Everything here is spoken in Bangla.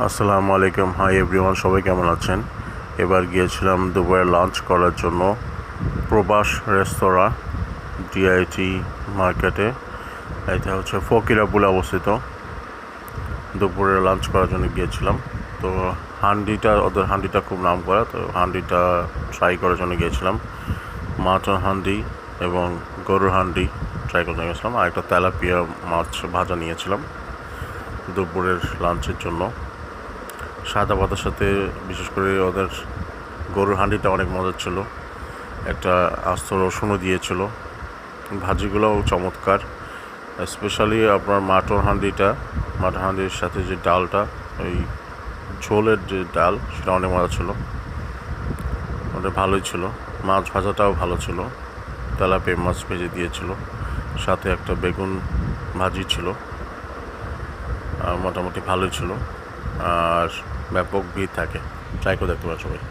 আসসালামু আলাইকুম। হাই এভরিওয়ান, সবাই কেমন আছেন? এবার গিয়েছিলাম দুপুরে লাঞ্চ করার জন্য প্রবাস রেস্তোরাঁ, ডিআইটি মার্কেটে। এটা হচ্ছে ফকিরাপুলে অবস্থিত। দুপুরে লাঞ্চ করার জন্য গিয়েছিলাম। তো ওদের হান্ডিটা খুব নাম করা, তো হান্ডিটা ট্রাই করার জন্য গিয়েছিলাম। মাটন হান্ডি এবং গরুর হান্ডি ট্রাই করার জন্য গেছিলাম। আর একটা তেলাপিয়া মাছ ভাজা নিয়েছিলাম দুপুরের লাঞ্চের জন্য। সাদা ভাতের সাথে বিশেষ করে ওদের গরুর হান্ডিটা অনেক মজার ছিল। একটা আস্ত রসুনও দিয়েছিল। ভাজিগুলোও চমৎকার। স্পেশালি আপনার মাটন হান্ডির সাথে যে ডালটা, ওই ঝোলের যে ডাল, সেটা অনেক মজা ছিল, ওটা ভালোই ছিল। মাছ ভাজাটাও ভালো ছিল, তেলাপিয়া মাছ ভেজে দিয়েছিল, সাথে একটা বেগুন ভাজি ছিল। মোটামুটি ভালোই ছিল। আর ব্যাপক ভিড় থাকে, ট্রাই করে দেখতে পারেন সবাই।